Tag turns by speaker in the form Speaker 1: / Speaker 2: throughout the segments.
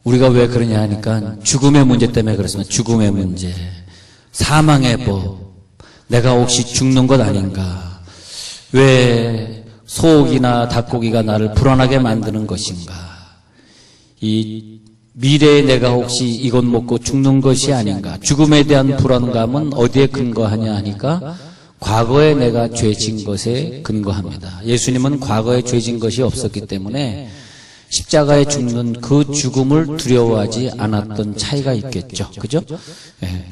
Speaker 1: 우리가 왜 그러냐 하니까 죽음의 문제 때문에 그렇습니다. 죽음의 문제, 사망의 법, 내가 혹시 죽는 것 아닌가, 왜 소고기나 닭고기가 나를 불안하게 만드는 것인가, 이 미래에 내가 혹시 이것 먹고 죽는 것이 아닌가. 죽음에 대한 불안감은 어디에 근거하냐 하니까 과거에 내가 죄진 것에 근거합니다. 예수님은 과거에 죄진 것이 없었기 때문에 십자가에 죽는 그 죽음을 두려워하지 않았던 차이가 있겠죠. 그죠? 예.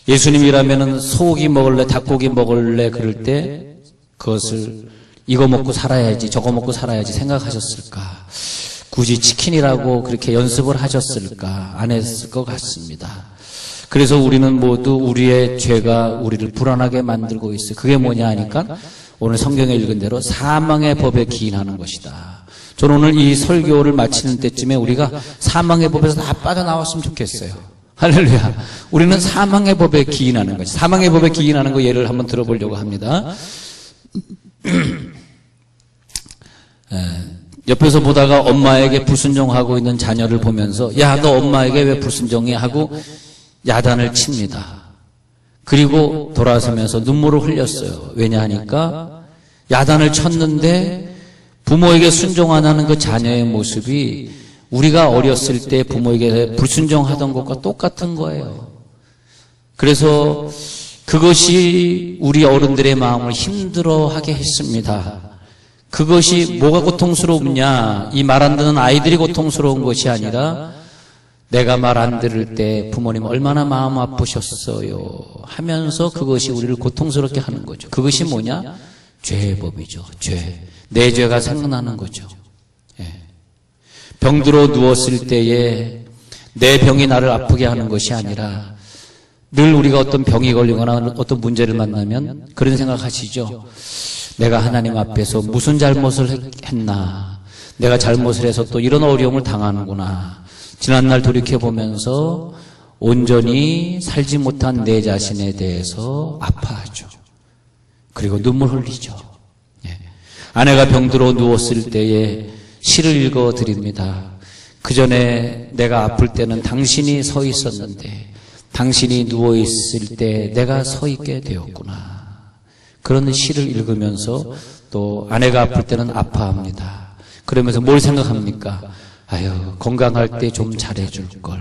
Speaker 1: 예수님이라면은 소고기 먹을래, 닭고기 먹을래 그럴 때 그것을 이거 먹고 살아야지, 저거 먹고 살아야지 생각하셨을까? 굳이 치킨이라고 그렇게 연습을 하셨을까? 안 했을 것 같습니다. 그래서 우리는 모두 우리의 죄가 우리를 불안하게 만들고 있어요. 그게 뭐냐 하니까 오늘 성경에 읽은 대로 사망의 법에 기인하는 것이다. 저는 오늘 이 설교를 마치는 때쯤에 우리가 사망의 법에서 다 빠져나왔으면 좋겠어요. 할렐루야. 우리는 사망의 법에 기인하는 거지. 사망의 법에 기인하는 거 예를 한번 들어보려고 합니다. 옆에서 보다가 엄마에게 불순종하고 있는 자녀를 보면서 야, 너 엄마에게 왜 불순종해? 하고 야단을 칩니다. 그리고 돌아서면서 눈물을 흘렸어요. 왜냐 하니까 야단을 쳤는데 부모에게 순종 안 하는 그 자녀의 모습이 우리가 어렸을 때 부모에게 불순종하던 것과 똑같은 거예요. 그래서 그것이 우리 어른들의 마음을 힘들어하게 했습니다. 그것이 뭐가 고통스럽냐? 이 말 안 듣는 아이들이 고통스러운 것이 아니라 내가 말 안 들을 때 부모님 얼마나 마음 아프셨어요 하면서 그것이 우리를 고통스럽게 하는 거죠. 그것이 뭐냐? 죄의 법이죠. 죄. 내 죄가 생각나는 거죠. 예. 병들어 누웠을 때에 내 병이 나를 아프게 하는 것이 아니라 늘 우리가 어떤 병이 걸리거나 어떤 문제를 만나면 그런 생각하시죠. 내가 하나님 앞에서 무슨 잘못을 했나, 내가 잘못을 해서 또 이런 어려움을 당하는구나. 지난날 돌이켜보면서 온전히 살지 못한 내 자신에 대해서 아파하죠. 그리고 눈물 흘리죠. 예. 아내가 병들어 누웠을 때에 시를 읽어드립니다. 그 전에 내가 아플 때는 당신이 서 있었는데 당신이 누워있을 때 내가 서 있게 되었구나. 그런 시를 읽으면서 또 아내가 아플 때는 아파합니다. 그러면서 뭘 생각합니까? 아유, 건강할 때 좀 잘해줄 걸.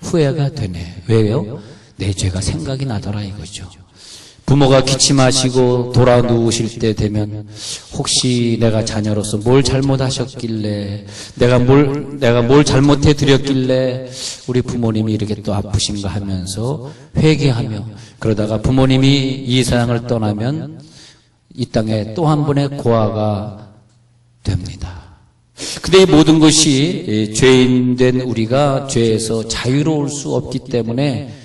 Speaker 1: 후회가 되네. 왜요? 내 죄가 생각이 나더라 이거죠. 부모가 기침하시고 돌아 누우실 때 되면 혹시 내가 자녀로서 뭘 잘못하셨길래 내가 뭘 잘못해 드렸길래 우리 부모님이 이렇게 또 아프신가 하면서 회개하며 그러다가 부모님이 이 세상을 떠나면 이 땅에 또 한 번의 고아가 됩니다. 근데 이 모든 것이 죄인된 우리가 죄에서 자유로울 수 없기 때문에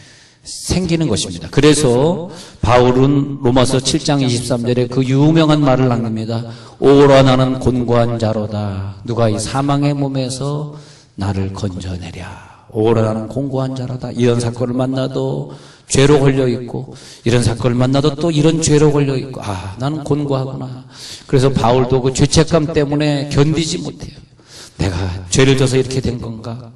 Speaker 1: 생기는 것입니다. 그래서 바울은 로마서 7장 23절에 그 유명한 말을 남깁니다. 오라 나는 곤고한 자로다. 누가 이 사망의 몸에서 나를 건져내랴. 오라 나는 곤고한 자로다. 이런 사건을 만나도 죄로 걸려있고 이런 사건을 만나도 또 이런 죄로 걸려있고 아, 나는 곤고하구나. 그래서 바울도 그 죄책감 때문에 견디지 못해요. 내가 죄를 져서 이렇게 된 건가?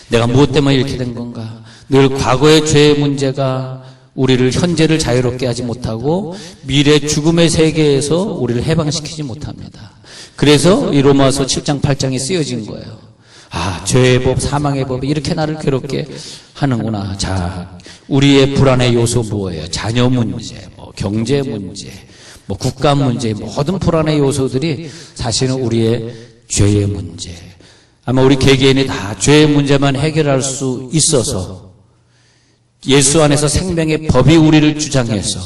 Speaker 1: 내가 무엇 때문에 이렇게 된 건가? 늘 과거의 죄의 문제가 우리를 현재를 자유롭게 하지 못하고 미래 죽음의 세계에서 우리를 해방시키지 못합니다. 그래서 이 로마서 7장 8장이 쓰여진 거예요. 아, 죄의 법, 사망의 법이 이렇게 나를 괴롭게 하는구나. 자, 우리의 불안의 요소 뭐예요? 자녀 문제, 경제 문제, 국가 문제, 모든 불안의 요소들이 사실은 우리의 죄의 문제. 아마 우리 개개인이 다 죄의 문제만 해결할 수 있어서 예수 안에서 생명의 법이 우리를 주장해서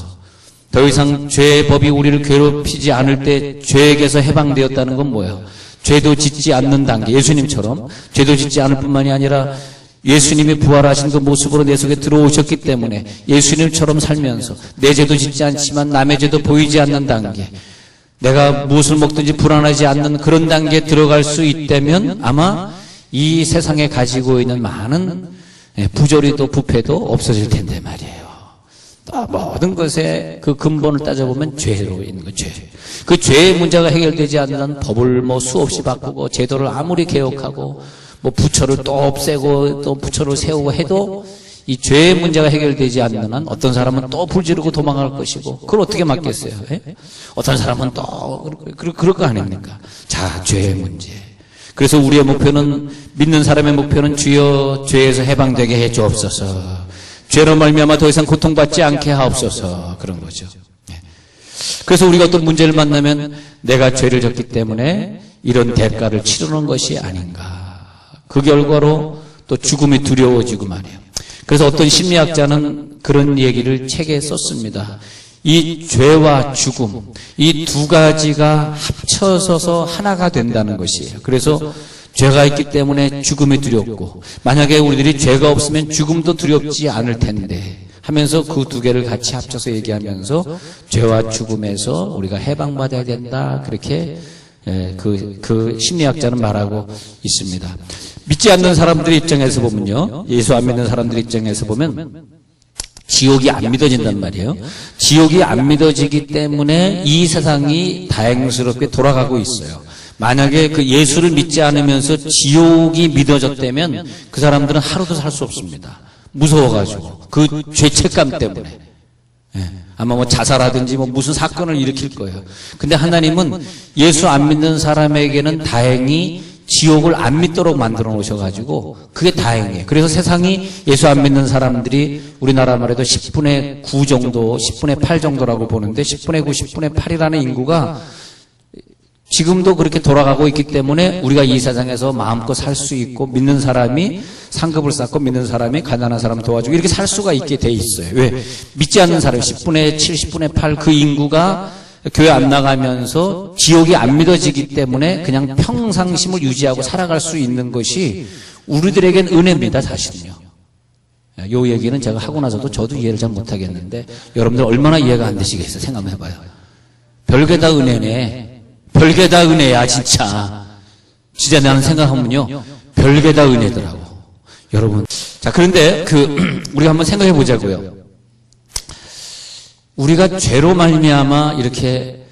Speaker 1: 더 이상 죄의 법이 우리를 괴롭히지 않을 때 죄에게서 해방되었다는 건 뭐예요? 죄도 짓지 않는 단계, 예수님처럼 죄도 짓지 않을 뿐만이 아니라 예수님이 부활하신 그 모습으로 내 속에 들어오셨기 때문에 예수님처럼 살면서 내 죄도 짓지 않지만 남의 죄도 보이지 않는 단계, 내가 무엇을 먹든지 불안하지 않는 그런 단계에 들어갈 수 있다면 아마 이 세상에 가지고 있는 많은 부조리도 부패도 없어질 텐데 말이에요. 모든 것의 그 근본을 따져보면 죄로 있는 거, 죄. 그 죄의 문제가 해결되지 않는 법을 수없이 바꾸고 제도를 아무리 개혁하고 뭐 부처를 또 없애고 또 부처를 세우고 해도 이 죄의 문제가 해결되지 않는 한 어떤 사람은 또 불지르고 도망갈 것이고 그걸 어떻게 막겠어요? 예? 어떤 사람은 또 그럴 거 아닙니까? 자, 죄의 문제. 그래서 우리의 목표는, 믿는 사람의 목표는 주여 죄에서 해방되게 해 주옵소서. 죄로 말미암아 더 이상 고통받지 않게 하옵소서. 그런 거죠. 예. 그래서 우리가 어떤 문제를 만나면 내가 죄를 졌기 때문에 이런 대가를 치르는 것이 아닌가. 그 결과로 또 죽음이 두려워지고 말이에요. 그래서 어떤 심리학자는 그런 얘기를 책에 썼습니다. 이 죄와 죽음, 이 두 가지가 합쳐져서 하나가 된다는 것이에요. 그래서 죄가 있기 때문에 죽음이 두렵고, 만약에 우리들이 죄가 없으면 죽음도 두렵지 않을 텐데 하면서 그 두 개를 같이 합쳐서 얘기하면서 죄와 죽음에서 우리가 해방받아야 된다. 그렇게 그 심리학자는 말하고 있습니다. 믿지 않는 사람들 입장에서 보면요, 예수 안 믿는 사람들 입장에서 보면 지옥이 안 믿어진단 말이에요. 지옥이 안 믿어지기 때문에 이 세상이 다행스럽게 돌아가고 있어요. 만약에 그 예수를 믿지 않으면서 지옥이 믿어졌다면 그 사람들은 하루도 살 수 없습니다. 무서워가지고 그 죄책감 때문에. 아마 뭐 자살하든지 뭐 무슨 사건을 일으킬 거예요. 근데 하나님은 예수 안 믿는 사람에게는 다행히 지옥을 안 믿도록 만들어 놓으셔가지고 그게 다행이에요. 그래서 세상이 예수 안 믿는 사람들이 우리나라 말에도 10분의 9 정도, 10분의 8 정도라고 보는데 10분의 9, 10분의 8이라는 인구가 지금도 그렇게 돌아가고 있기 때문에 우리가 이 세상에서 마음껏 살 수 있고, 믿는 사람이 상급을 쌓고 믿는 사람이 가난한 사람 도와주고 이렇게 살 수가 있게 돼 있어요. 왜? 믿지 않는 사람 10분의 7, 10분의 8 그 인구가 교회 안 나가면서 지옥이 안 믿어지기 때문에 그냥 평상심을 유지하고 살아갈 수 있는 것이 우리들에겐 은혜입니다, 사실은요. 요 얘기는 제가 하고 나서도 저도 이해를 잘 못하겠는데 여러분들 얼마나 이해가 안 되시겠어요? 생각 한번 해봐요. 별게 다 은혜네. 별게 다 은혜야, 진짜. 진짜 나는 생각하면요, 별게 다 은혜더라고. 여러분. 자, 그런데 우리가 한번 생각해 보자고요. 우리가 죄로 말미암아 이렇게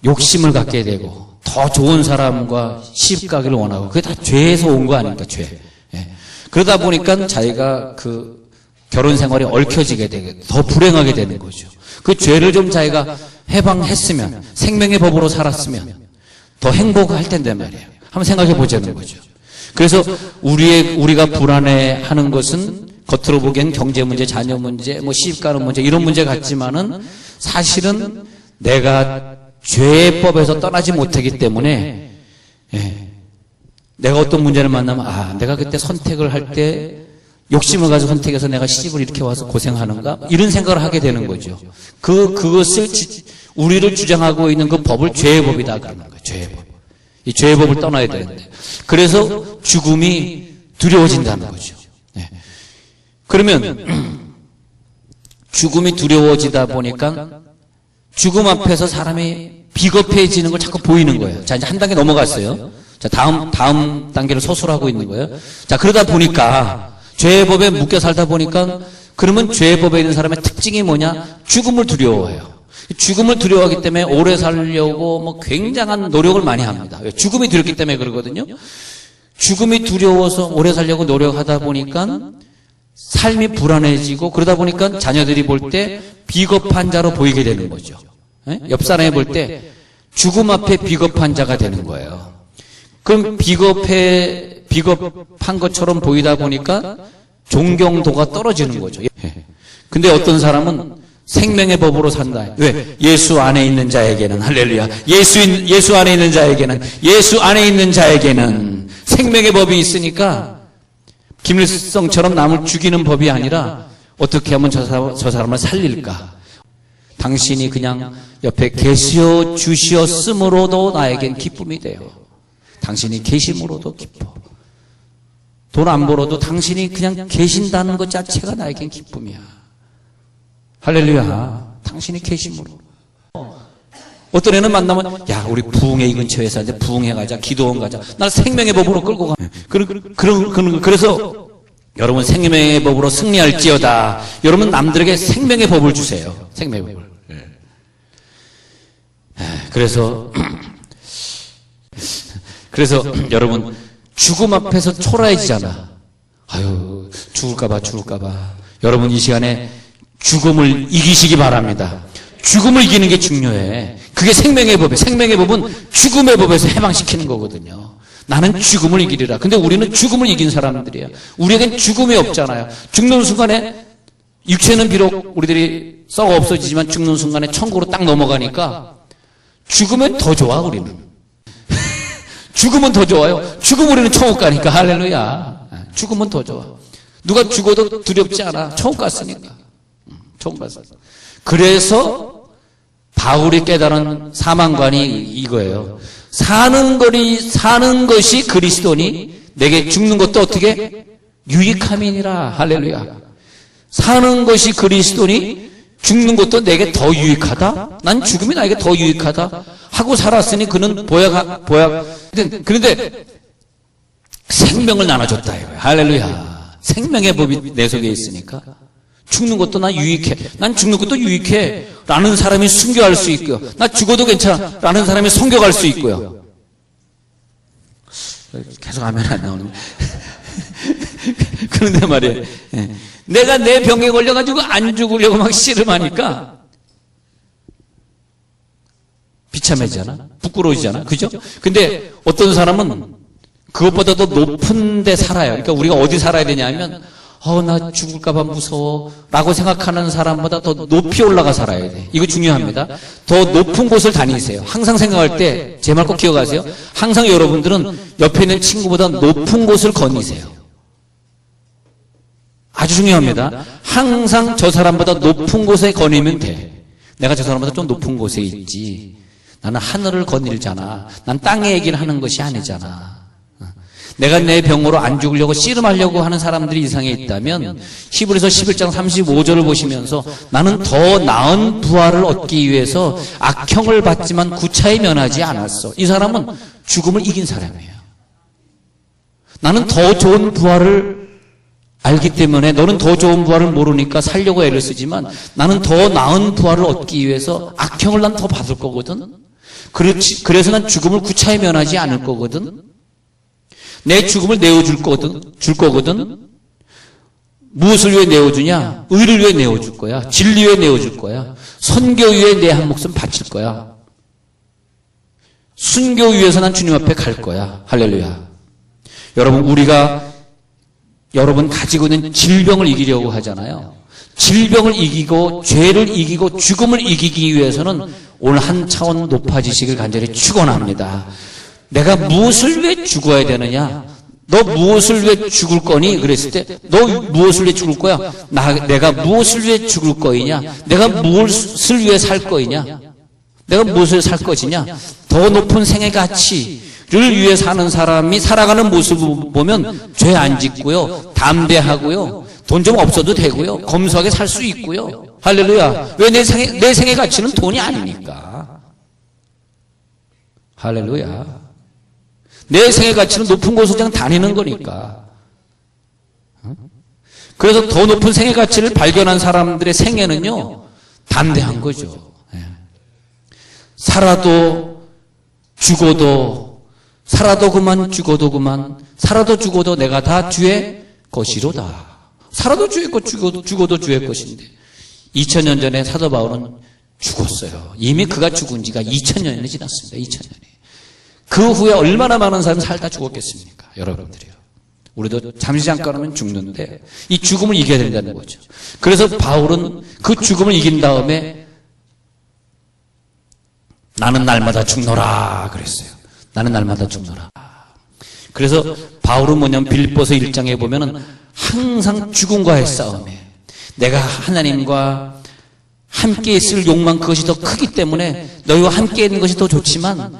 Speaker 1: 욕심을 갖게 되고 더 좋은 사람과 시집 가기를 원하고 그게 다 죄에서 온 거 아닙니까? 죄. 예. 그러다 보니까 자기가 그 결혼 생활이 얽혀지게 되게 더 불행하게 되는 거죠. 그 죄를 좀 자기가 해방했으면, 생명의 법으로 살았으면 더 행복할 텐데 말이에요. 한번 생각해 보자는 거죠. 그래서 우리가 불안해하는 것은 겉으로 보기엔 경제 문제, 자녀 문제, 뭐 시집 가는 문제 이런 문제 같지만은 사실은 내가 죄법에서 떠나지 못하기 때문에 내가 어떤 문제를 만나면 내가 그때 선택을 할 때 욕심을 가지고 선택해서 내가 시집을 이렇게 와서 고생하는가 이런 생각을 하게 되는 거죠. 그것을 우리를 주장하고 있는 그 법을 죄의 법이다 그러는 거예요. 죄의 법. 이 죄의 법을 떠나야 되는데 그래서 죽음이 두려워진다는 거죠. 그러면 죽음이 두려워지다 보니까 죽음 앞에서 사람이 비겁해지는 걸 자꾸 보이는 거예요. 자, 이제 한 단계 넘어갔어요. 자, 다음 단계를 서술하고 있는 거예요. 자, 그러다 보니까 죄의 법에 묶여 살다 보니까 그러면 죄의 법에 있는 사람의 특징이 뭐냐? 죽음을 두려워해요. 죽음을 두려워하기 때문에 오래 살려고 뭐 굉장한 노력을 많이 합니다. 죽음이 두렵기 때문에 그러거든요. 죽음이 두려워서 오래 살려고 노력하다 보니까 삶이 불안해지고 그러다 보니까 자녀들이 볼 때 비겁한 자로 보이게 되는 거죠. 옆 사람이 볼 때 죽음 앞에 비겁한 자가 되는 거예요. 그럼 비겁한 것처럼 보이다 보니까 존경도가 떨어지는 거죠. 근데 어떤 사람은 생명의 법으로 산다. 왜? 예수 안에 있는 자에게는 할렐루야. 예수 안에 있는 자에게는 생명의 법이 있으니까 김일성처럼 남을 죽이는 법이 아니라 어떻게 하면 저 사람을 살릴까? 당신이 그냥 옆에 계시어 주시었으므로도 나에겐 기쁨이 돼요. 당신이 계심으로도 기뻐. 돈 안 벌어도 당신이 그냥 계신다는 것 자체가 나에겐 기쁨이야. 할렐루야. 당신이 계심으로. 어떤 애는 만나면 야 우리 부흥회 이 근처에서 이제 부흥회 가자, 기도원 가자. 날 생명의 법으로 끌고 가. 그래서 여러분 생명의 법으로 승리할지어다. 여러분 남들에게 생명의 법을 주세요. 생명의 법을. 그래서 여러분 죽음 앞에서 초라해지잖아. 아유, 죽을까봐. 여러분, 이 시간에 죽음을 이기시기 바랍니다. 죽음을 이기는 게 중요해. 그게 생명의 법이에요. 생명의 법은 죽음의 법에서 해방시키는 거거든요. 나는 죽음을 이기리라. 근데 우리는 죽음을 이긴 사람들이에요. 우리에겐 죽음이 없잖아요. 죽는 순간에 육체는 비록 우리들이 썩어 없어지지만 죽는 순간에 천국으로 딱 넘어가니까 죽으면 더 좋아, 우리는. 죽으면 더 좋아요. 죽으면 우리는 천국 가니까. 할렐루야. 죽으면 더 좋아. 누가 죽어도 두렵지 않아. 천국 갔으니까. 천국 갔으니까. 그래서 바울이 깨달은 사망관이 이거예요. 사는 것이 그리스도니 내게 죽는 것도 어떻게? 유익함이니라. 할렐루야. 사는 것이 그리스도니 죽는 것도 내게 더 유익하다? 난 죽음이 나에게 더 유익하다? 하고 살았으니 그는 그런데 생명을 나눠줬다 이거예요. 할렐루야. 생명의 법이 내 속에 있으니까 죽는 것도 난 유익해. 난 죽는 것도 유익해. 라는 사람이 순교할 수 있고요. 나 죽어도 괜찮아. 라는 사람이 성교갈 수 있고요. 계속 하면 안 나오는. 그런데 말이에요. 내가 내 병에 걸려가지고 안 죽으려고 막 씨름하니까 비참해지잖아. 부끄러워지잖아. 그죠? 근데 어떤 사람은 그것보다도 높은 데 살아요. 그러니까 우리가 어디 살아야 되냐면 나 죽을까봐 무서워 라고 생각하는 사람보다 더 높이 올라가 살아야 돼. 이거 중요합니다. 더 높은 곳을 다니세요. 항상 생각할 때 제 말 꼭 기억하세요. 항상 여러분들은 옆에 있는 친구보다 높은 곳을 거니세요. 아주 중요합니다. 항상 저 사람보다 높은 곳에 거니면 돼. 내가 저 사람보다 좀 높은 곳에 있지. 나는 하늘을 거닐잖아. 난 땅의 얘기를 하는 것이 아니잖아. 내가 내 병으로 안 죽으려고 씨름하려고 하는 사람들이 이 세상에 있다면 히브리서 11장 35절을 보시면서 나는 더 나은 부활을 얻기 위해서 악형을 받지만 구차히 면하지 않았어. 이 사람은 죽음을 이긴 사람이에요. 나는 더 좋은 부활을 알기 때문에 너는 더 좋은 부활을 모르니까 살려고 애를 쓰지만 나는 더 나은 부활을 얻기 위해서 악형을 난 더 받을 거거든. 그래서 난 죽음을 구차히 면하지 않을 거거든. 내 죽음을 내어줄 거거든. 무엇을 위해 내어주냐? 의를 위해 내어줄 거야. 진리 위해 내어줄 거야. 선교 위해 내 한 목숨 바칠 거야. 순교 위해서 난 주님 앞에 갈 거야. 할렐루야. 여러분 가지고 있는 질병을 이기려고 하잖아요. 질병을 이기고 죄를 이기고 죽음을 이기기 위해서는 오늘 한 차원 높아지시길 간절히 축원합니다. 내가 무엇을 위해 죽어야 되느냐? 너 무엇을 위해 죽을 거니? 그랬을 때 너 무엇을 위해 죽을 거야? 내가 무엇을 위해 죽을 거이냐? 내가 무엇을 위해 살 거이냐? 내가 무엇을 살 것이냐? 더 높은 생의 가치를 위해 사는 사람이 살아가는 모습을 보면 죄 안 짓고요. 담대하고요. 돈 좀 없어도 되고요. 검소하게 살 수 있고요. 할렐루야. 왜 내 생의 가치는 돈이 아니니까. 할렐루야. 내 생의 가치는 높은 곳을 그냥 다니는 거니까. 그래서 더 높은 생의 가치를 발견한 사람들의 생애는요, 담대한 거죠. 살아도 죽어도, 살아도 그만 죽어도 그만, 살아도 죽어도 내가 다 주의 것이로다. 살아도 주의 것, 죽어도 주의 것인데 2000년 전에 사도 바울은 죽었어요. 이미 그가 죽은 지가 2000년이 지났습니다. 2000년이. 그 후에 얼마나 많은 사람이 살다 죽었겠습니까? 여러분들이요. 우리도 잠시 잠깐하면 죽는데 이 죽음을 이겨야 된다는 거죠. 그래서 바울은 그 죽음을 이긴 다음에 나는 날마다 죽노라 그랬어요. 나는 날마다 죽노라. 그래서 바울은 뭐냐면 빌립보서 1장에 보면은 항상 죽음과의 싸움에 내가 하나님과 함께 있을 욕망 그것이 더 크기 때문에 너희와 함께 있는 것이 더 좋지만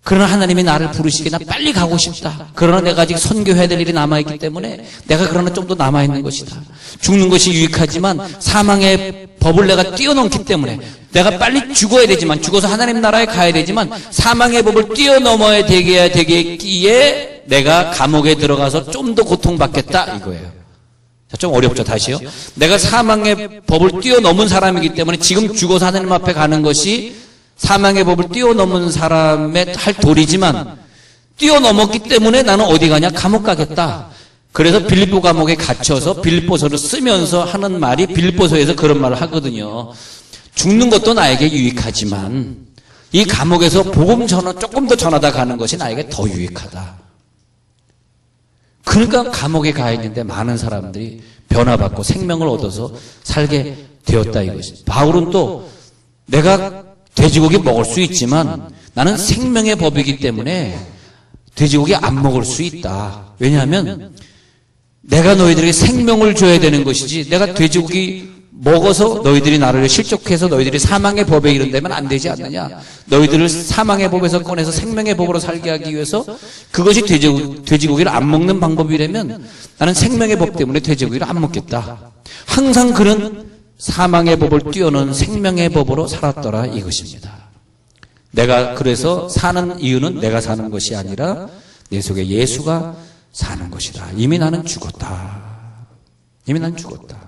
Speaker 1: 그러나 하나님이 나를 부르시기에 나 빨리 가고 싶다. 그러나 내가 아직 선교해야 될 일이 남아있기 때문에 내가 그러나 좀 더 남아있는 것이다. 죽는 것이 유익하지만 사망의 법을 내가 뛰어넘기 때문에 내가 빨리 죽어야 되지만 죽어서 하나님 나라에 가야 되지만 사망의 법을 뛰어넘어야 되기에 내가 감옥에 들어가서 좀 더 고통받겠다 이거예요. 자, 좀 어렵죠. 다시요. 내가 사망의 법을 뛰어넘은 사람이기 때문에 지금 죽어서 하나님 앞에 가는 것이 사망의 법을 뛰어넘은 사람의 할 도리지만 뛰어넘었기 때문에 나는 어디 가냐? 감옥 가겠다. 그래서 빌립보 감옥에 갇혀서 빌립보서를 쓰면서 하는 말이 빌립보서에서 그런 말을 하거든요. 죽는 것도 나에게 유익하지만 이 감옥에서 복음 전화 조금 더 전하다 가는 것이 나에게 더 유익하다. 그러니까 감옥에 가 있는데 많은 사람들이 변화받고 생명을 얻어서 살게 되었다 이것이. 바울은 또 내가 돼지고기 먹을 수 있지만 나는 생명의 법이기 때문에 돼지고기 안 먹을 수 있다. 왜냐하면 내가 너희들에게 생명을 줘야 되는 것이지 내가 돼지고기 먹어서 너희들이 나를 실족해서 너희들이 사망의 법에 이른다면 안 되지 않느냐. 너희들을 사망의 법에서 꺼내서 생명의 법으로 살게 하기 위해서 그것이 돼지고기를 안 먹는 방법이라면 나는 생명의 법 때문에 돼지고기를 안 먹겠다. 항상 그런 사망의 법을 뛰어넘은 생명의 법으로 살았더라 이것입니다. 내가 그래서 사는 이유는 내가 사는 것이 아니라 내 속에 예수가 사는 것이다. 이미 나는 죽었다. 이미 나는 죽었다.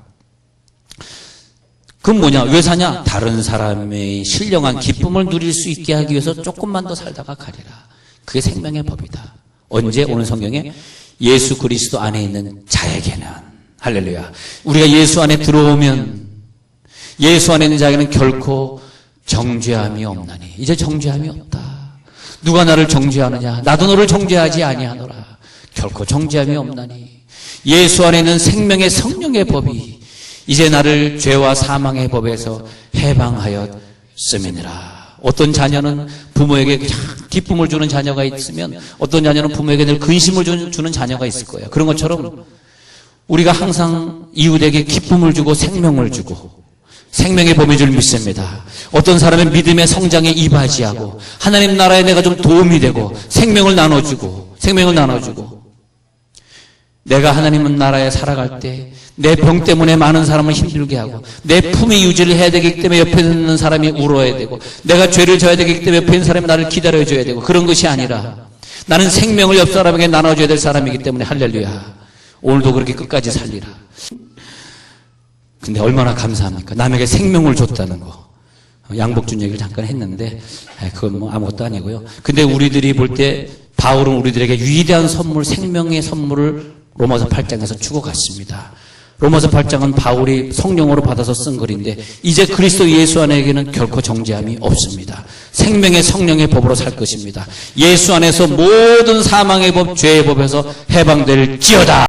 Speaker 1: 그럼 뭐냐? 왜 사냐? 다른 사람의 신령한 기쁨을 누릴 수 있게 하기 위해서 조금만 더 살다가 가리라. 그게 생명의 법이다. 언제? 오늘 성경에 예수 그리스도 안에 있는 자에게는, 할렐루야, 우리가 예수 안에 들어오면 예수 안에 있는 자에게는 결코 정죄함이 없나니. 이제 정죄함이 없다. 누가 나를 정죄하느냐? 나도 너를 정죄하지 아니하노라. 결코 정죄함이 없나니. 예수 안에 있는 생명의 성령의 법이 이제 나를 죄와 사망의 법에서 해방하였음이니라. 어떤 자녀는 부모에게 기쁨을 주는 자녀가 있으면 어떤 자녀는 부모에게 늘 근심을 주는 자녀가 있을 거예요. 그런 것처럼 우리가 항상 이웃에게 기쁨을 주고 생명을 주고 생명의 법인 줄 믿습니다. 어떤 사람의 믿음의 성장에 이바지하고 하나님 나라에 내가 좀 도움이 되고 생명을 나눠주고 내가 하나님 나라에 살아갈 때 내 병 때문에 많은 사람을 힘들게 하고 내 품위 유지를 해야 되기 때문에 옆에 있는 사람이 울어야 되고 내가 죄를 져야 되기 때문에 옆에 있는 사람이 나를 기다려줘야 되고 그런 것이 아니라 나는 생명을 옆 사람에게 나눠줘야 될 사람이기 때문에 할렐루야. 오늘도 그렇게 끝까지 살리라. 근데 얼마나 감사합니까? 남에게 생명을 줬다는 거. 양복준 얘기를 잠깐 했는데 그건 뭐 아무것도 아니고요. 근데 우리들이 볼 때 바울은 우리들에게 위대한 선물, 생명의 선물을 로마서 8장에서 주고 갔습니다. 로마서 8장은 바울이 성령으로 받아서 쓴 글인데 이제 그리스도 예수 안에게는 결코 정죄함이 없습니다. 생명의 성령의 법으로 살 것입니다. 예수 안에서 모든 사망의 법, 죄의 법에서 해방될지어다.